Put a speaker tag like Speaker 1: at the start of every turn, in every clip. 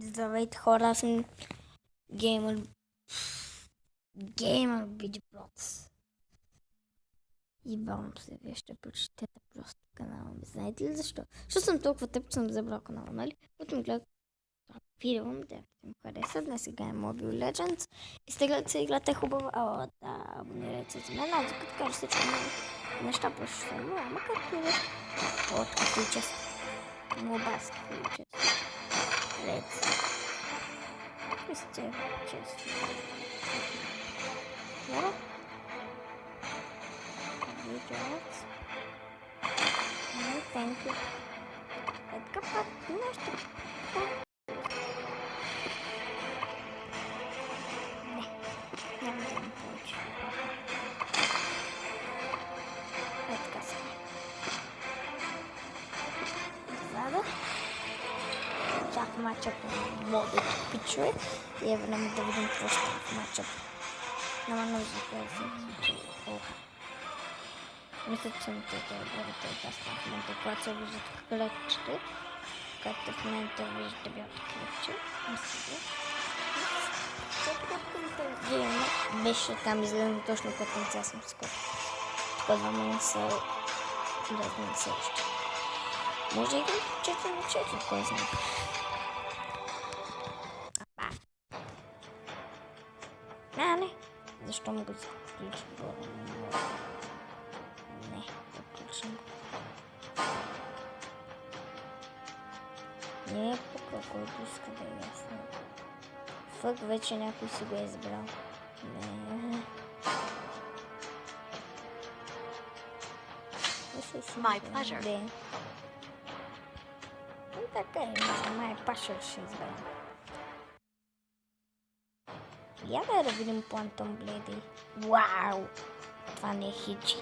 Speaker 1: Здравейте хора, аз съм Геймър Биджипроц. И бавам се, вие ще прочетете просто канала ми. Знаете ли защо? Защо съм толкова тъп, че съм забрал канала, нали? Като ми гледат това видео, надявам се му хареса. Днес играем Mobile Legends. И сте гледате играта е хубава. О, да, абонирайте се за мен. Аз докато кажа всички неща, просто ще съм. Ама както и да. О, така филчест. Мобарски филчест. Ред. Сте честно. What? Видеот. No, thank you. Така пак нещо. Не, няма да ми получи. Така сега. Задах. Чак матчъп на мобите пичове. И е време да видим какво ще в матчъп. Няма нужда да се случи. Мисля, че не те добре да става в момента, когато се виждат клетчето. Както в момента виждате бялото клетче. Мисля, защото като гейма беше там изгледано точно потенциал съм скоро. Тук два мен са влезни на следващи. Може и да 4 на 4, кой знае. Не. Защо му го заключим? Не, заключим го. Не е пука, който иска да е ясно. Фък, вече някой си го е избрал. Не.
Speaker 2: My pleasure.
Speaker 1: Така е, my pleasure ще изберем. Я да видим Quantum Blade. Вау! Това не е хичи.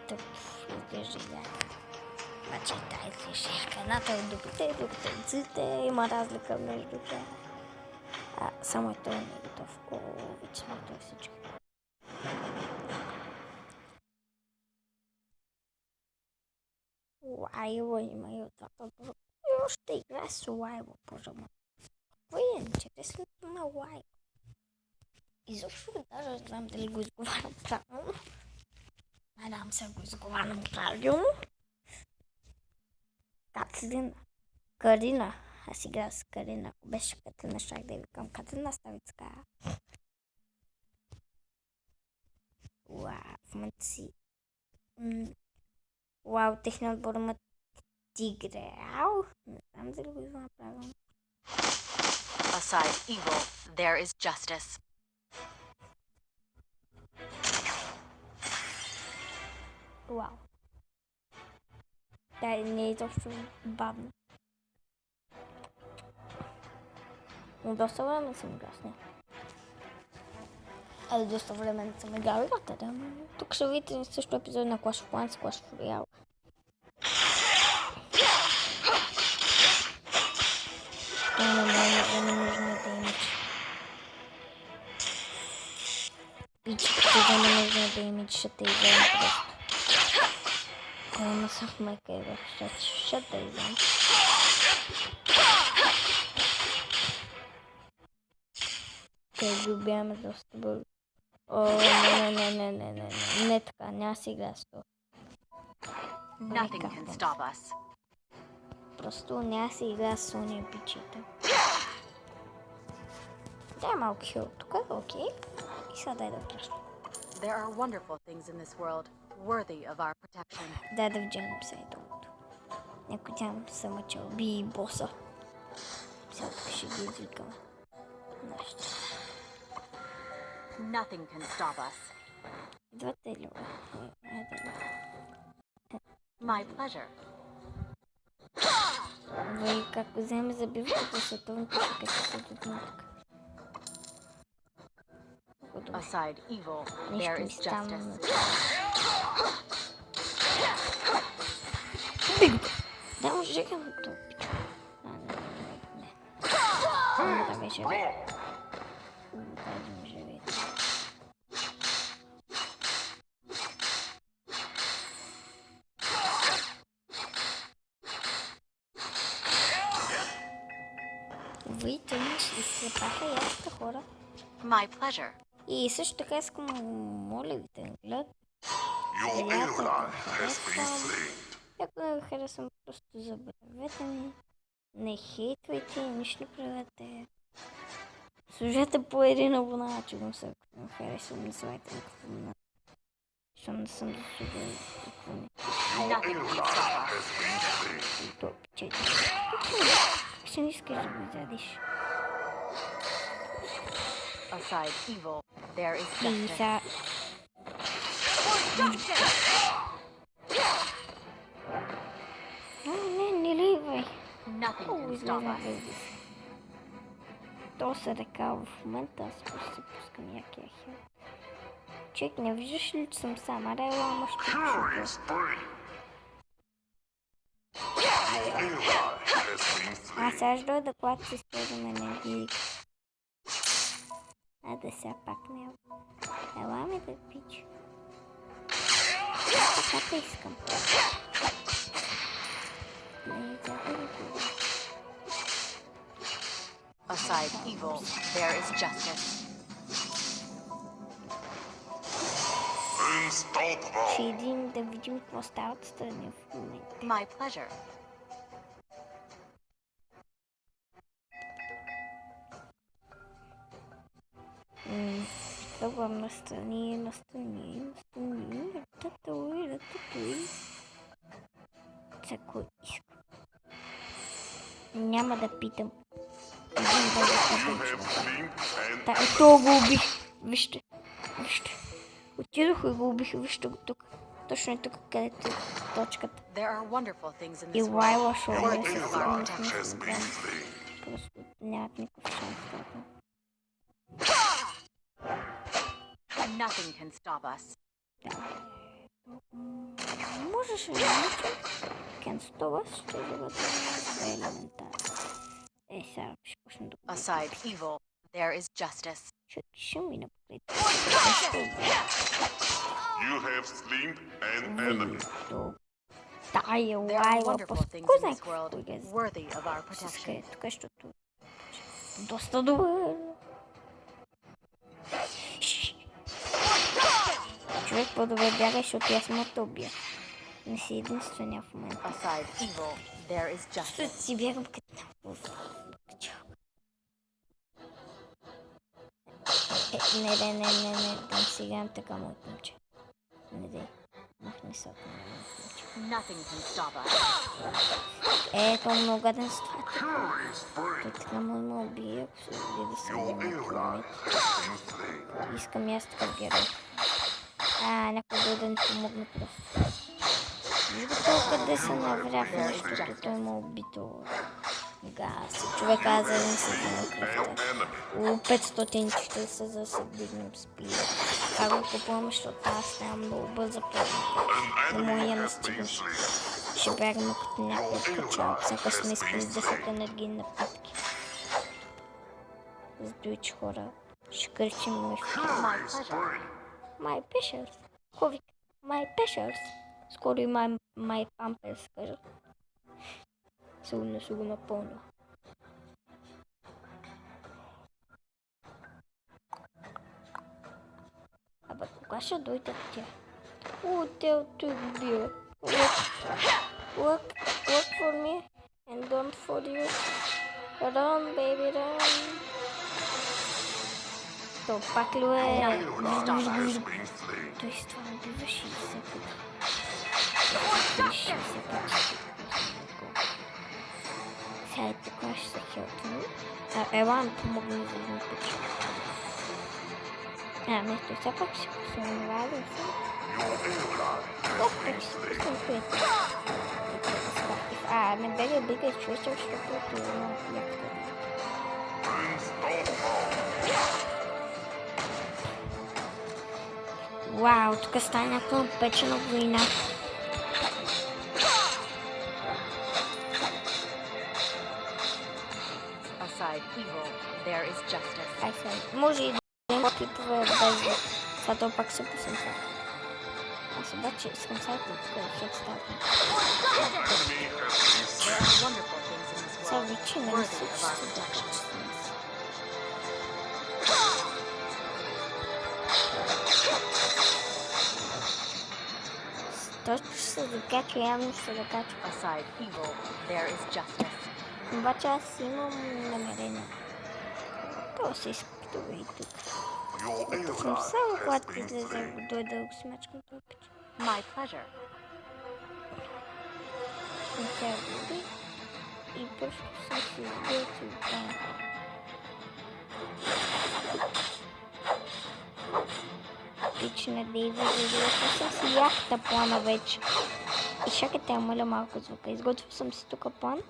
Speaker 1: Тъп, изглежда яка. Значи тази шишка. Едната е докато ците, има разлика между тях. Само е той не е готов. О, вече сме готови всички. Лайва има и от това. И още играе с Лайва, боже мой. Какво е интересното на Лайва? Изобщо даже не знам дали го изговарям правилно. Надявам се го изговарям правилно. Карина. Аз играя с Карина. Ако беше Катлина, щях да я викам Катлина Ставицка. Вау, в момента си. Вау, техният отбор има тигре. Ау, не знам дали го изговарям правилно.
Speaker 2: Aside evil, there is justice.
Speaker 1: Вау. Тя не е точно бавно. Но доста време съм играл с нея. Доста време не съм играл играта, да. Тук ще видите също епизод на Clash of Clans, Clash of Royale. Това не нужно да имаш. Пичките за не нужно да имаш, ще те изгледам просто. Ама съм в майка и ще да изгледам. Те го бяме доста бързо. О, не така, няма си игра с това.
Speaker 2: Nothing can stop us.
Speaker 1: Просто няма си игра с уния пичета. Дай малко хил тук, окей. И сега дай да отпращам.
Speaker 2: There are wonderful things in this world, worthy of our protection.
Speaker 1: Дай да вдженем сега и другото. Някой там се мъчал, би боса. Сега тук ще ги извикаме. Нашите.
Speaker 2: Nothing can stop us.
Speaker 1: Идвате ли?
Speaker 2: My pleasure.
Speaker 1: Вие как го вземе за бивката световната шика, че се доднатък.
Speaker 2: Aside evil, there
Speaker 1: Нещо ми
Speaker 2: is
Speaker 1: стана
Speaker 2: justice.
Speaker 1: на това. Биг! Да, може да го топича. Не. Само да беше. Да живее. Видите, и се паха ясните хора.
Speaker 2: My pleasure.
Speaker 1: И също така искам, моля ви да ме гледат.
Speaker 3: Your ally has been slain.
Speaker 1: Ако не го харесвам, просто забравете ми. Не хейтвайте, нищо не правете. Служете по един абонат, че го се ако не харесвам, не слайте на абонат. Защото не съм заслужил какво ми.
Speaker 3: Your ally has been slain.
Speaker 1: И то печете. Как ще не искаш да го изядеш?
Speaker 2: Aside evil, there is
Speaker 1: И
Speaker 2: justice.
Speaker 1: сега... Не ливай.
Speaker 2: Nothing
Speaker 1: Много
Speaker 2: can stop
Speaker 1: излезна
Speaker 2: us.
Speaker 1: без дис. То се ръка в момента, аз просто си пускам якия хел. Човек, не виждаш ли, че съм сам? Аре, ела, ще
Speaker 3: Killing
Speaker 1: чука.
Speaker 3: spree. Your ally has been
Speaker 1: Аз
Speaker 3: slain.
Speaker 1: сега ще дойда, когато се използвам енергийка. Да сега пак не е. Ела ми да пич. Така те искам. Не, чакай да го.
Speaker 2: Aside evil, there is justice.
Speaker 3: Unstoppable.
Speaker 1: Ще един да видим какво става отстрани в момента.
Speaker 2: My pleasure.
Speaker 1: Тръгвам настрани. Рататуй. За кой искам. Няма да питам. Един да
Speaker 3: You
Speaker 1: питам.
Speaker 3: have slain an
Speaker 1: Та, ето го убих. Вижте. Отидох и го убих. Вижте го тук. Точно е тук, където е точката.
Speaker 2: There are wonderful things in
Speaker 1: И
Speaker 2: this world.
Speaker 1: Лайла ще умре
Speaker 2: Worthy
Speaker 1: със
Speaker 2: of our
Speaker 1: сигурност.
Speaker 3: has been slain.
Speaker 1: Просто нямат никакъв шанс. Толкова.
Speaker 2: Nothing can stop us.
Speaker 1: Можеш ли да кенстова, ще да бъде елементарно. Сега ще почна да го
Speaker 2: Aside evil, there is justice.
Speaker 1: Човек ще мина покрай.
Speaker 3: You have slain an enemy.
Speaker 1: Тая
Speaker 2: There are
Speaker 1: Лайла,
Speaker 2: wonderful
Speaker 1: просто
Speaker 2: things
Speaker 1: кой
Speaker 2: in
Speaker 1: знае
Speaker 2: this
Speaker 1: какво
Speaker 2: world,
Speaker 1: е
Speaker 2: worthy of our protection.
Speaker 1: тук, защото доста добър. Човек по-добре бягай, защото аз мога да убия. Не си единствения в момента.
Speaker 2: Aside evil, there is
Speaker 1: Защото
Speaker 2: justice.
Speaker 1: си бягам като не, да си играем така, моето момче. Не дей, махни се от мен, моето момче.
Speaker 2: Nothing can stop us.
Speaker 1: Ето, много гаден с това.
Speaker 3: Killing spree.
Speaker 1: Той така му убие, ако се убие да се
Speaker 3: Your
Speaker 1: убие.
Speaker 3: ally has been slain.
Speaker 1: Искам и аз такъв герой. Някой да ни помогне просто. Вижда толкова да се навря в нещото, той ме убито. Газ. Човек аз за един се дигна кръвта.
Speaker 3: An enemy.
Speaker 1: 540 за да се дигнем спира. Как го купувам, защото аз нямам много бърза пътна.
Speaker 3: An
Speaker 1: Не мога
Speaker 3: enemy
Speaker 1: я не
Speaker 3: has been
Speaker 1: стигнеш.
Speaker 3: slain.
Speaker 1: Ще бягаме като някой качал. Всяка сме изпили 10 енергийни напитки. Сдуич хора. Ще кричим между.
Speaker 2: My pleasure.
Speaker 1: My Peshers. Ковик. My Peshers. Скоро и My Pampers кажа. Сигурно ще го напълня. Абе, кога ще дойдат тя? Те от тук бил. Work for me and don't for you. Run, baby, run. То пак ли е?
Speaker 3: Ally has been slain.
Speaker 1: Той с това убива 60 пъти. 60 пъти. Сега е така ще се хелтвам. Ела ми помогна за един път. Не, той все пак ще пусна това да се.
Speaker 3: Your ally
Speaker 1: Ох,
Speaker 3: has
Speaker 1: пак
Speaker 3: been
Speaker 1: ще
Speaker 3: slain.
Speaker 1: пусна което. Не бегай, човече, защото е много якото.
Speaker 3: Unstoppable.
Speaker 1: Вау, тук стана някаква печена война.
Speaker 2: Aside evil, there is justice.
Speaker 1: Ай сега, може и да има клипове без звук. Сега то пак се пусна това. Аз обаче искам сега тук да хед става.
Speaker 3: Enemy has been
Speaker 2: There
Speaker 3: slain.
Speaker 2: are wonderful things in this
Speaker 1: Сега
Speaker 2: world
Speaker 1: вече не
Speaker 2: worthy
Speaker 1: мисля, че
Speaker 2: of our
Speaker 1: ще
Speaker 2: protection.
Speaker 1: закача. Точно ще се закача, явно ще се закача.
Speaker 2: Aside evil, there is justice.
Speaker 1: Обаче аз имам намерение. То се изпитва и тук.
Speaker 3: Your
Speaker 1: Ето
Speaker 3: Aerodon
Speaker 1: съм само,
Speaker 3: has
Speaker 1: когато
Speaker 3: been
Speaker 1: излезе
Speaker 3: slain.
Speaker 1: в дойда да го смачкам този пич.
Speaker 2: My pleasure.
Speaker 1: Съм цял дойде и просто съм се изготвил там. Пич на Дейва, изготвил съм си яхта плана вече. И чакайте, амаля малко звука. Изготвил съм си тук план.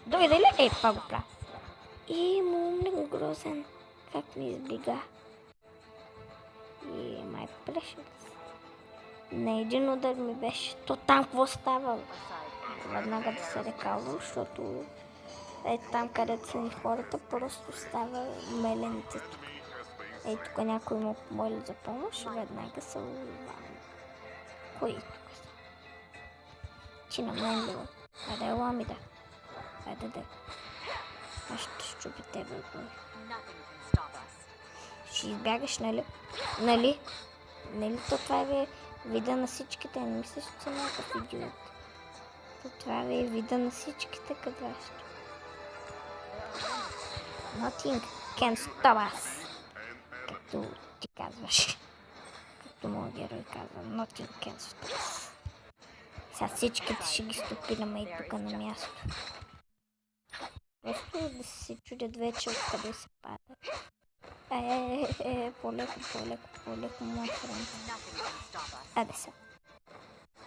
Speaker 1: Дойде ли? Ей, това го правя. И момент грозен. Как ми избега. И май precious. На един удар ми беше. То там какво става? Веднага да се рекалвам, защото ето там, където са ни хората, просто става мелените тук. Ей, тук някой му помоли за помощ, веднага се уливам. Кой е тук са? Ти на мен ли? Айде, ела ми да. Айде да. Аз ще щупи тебе, бой.
Speaker 2: Nothing can stop us.
Speaker 1: Ще избягаш, нали? Нали? Нали то това е вида на всичките? Не мислиш, че съм някакъв идиот. То това е вида на всичките кадращи. Nothing can stop us. Както ти казваш. Както моят герой казва. Nothing can stop us. Сега всичките ще ги стопираме и тук на място. Просто да се чудят вече откъде се падат. По-леко, моят френд.
Speaker 2: Nothing can stop us.
Speaker 1: Айде сега.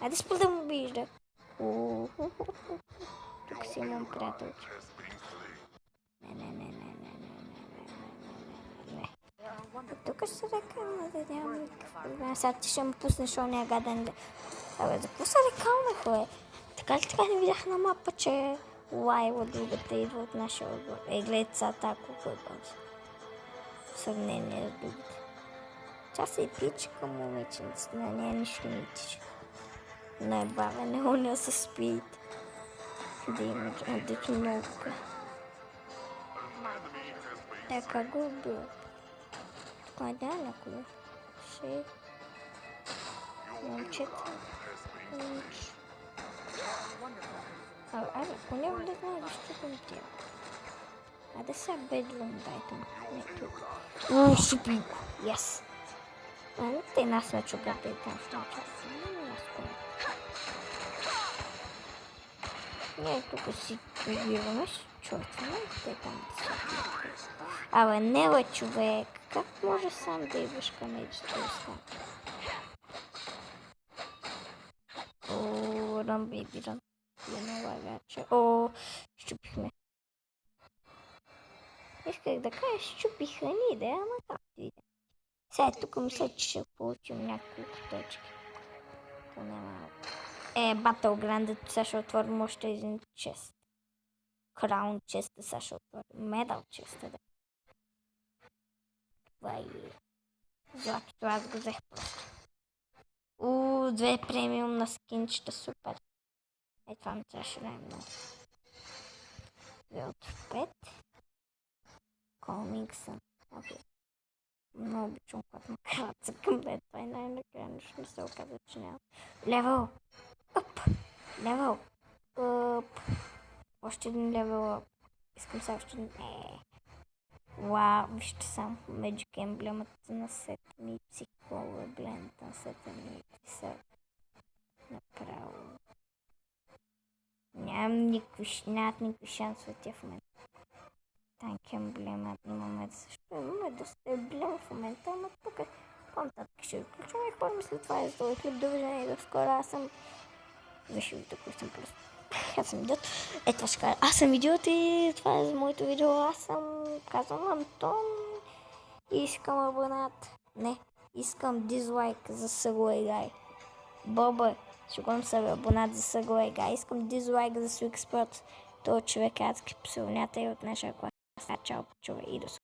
Speaker 1: Айде спа да му вижда. Тук си имам приятелче. Не. Тук ще се рекална, да нямам никакъв проблем. Сега ти ще ме пуснеш ония гаден. Абе, за какво се рекалнах, бе? Така ли така не видях на мапа, че Лайла другата идва от нашия отбор. Гледайте сега тази колко е бързо. В сравнение с другите. Тя се и пичка момиченцата, на нея нищо не тича. Най-бавен е уния с спид. Да има дето много. Така го е било. Тук е да някой. Ще... Момчета. Момче. Абе, поне влезна да щупим тя. Айде сега бедлом дайте му. Не тук. Щупи го. Yes. Те нас на чуката и там в началото. Не, тук си убиваме, чувстваме, те там да се убиват. Абе, не бе, човек, как може сам да идваш към единството? О, рън, бейби, рън. Едно лагаче. О, щупихме. Исках да кажа, щупиха ни, да, ама както и да. Сега тук мисля, че ще получим няколко точки. Поне малко. Battleground, сега ще отворим още един чест. Crown честа, сега ще отворим. Медал честа, да. Това е златото, аз го взех просто. Две премиум на скинчета, супер. Това ми трябваше най-много. 2 от 5. Комиксън. Окей. Много обичам, когато ме карат за към бед. Това е най-накрая, нищо не се оказа, че няма. Левел! Оп! Левел! Оп! Още един левел оп. Искам сега още един... Вау! Вижте само Magic емблемата на сета ми. Психолога емблемата на сета ми. Са направо. Нямат никакви шансове тя в момента. Танк емблема имаме също. Имаме доста емблема в момента, ама тук по-нататък ще включваме и хора след това е за клип. Довиждане до скоро. Аз съм... Виж видео, който съм просто. Аз съм идиот. Това ще кажа. Аз съм идиот и това е за моето видео. Аз съм... Казвам Антон. И искам абонат. Не. Искам дизлайк за Segway Guy. Боба. Шукам се абонат за Segway Guy. Искам дизлайк за Swig Sports. Той човек е адски псилнята и от нашия клас. Чао, чува и до скоро.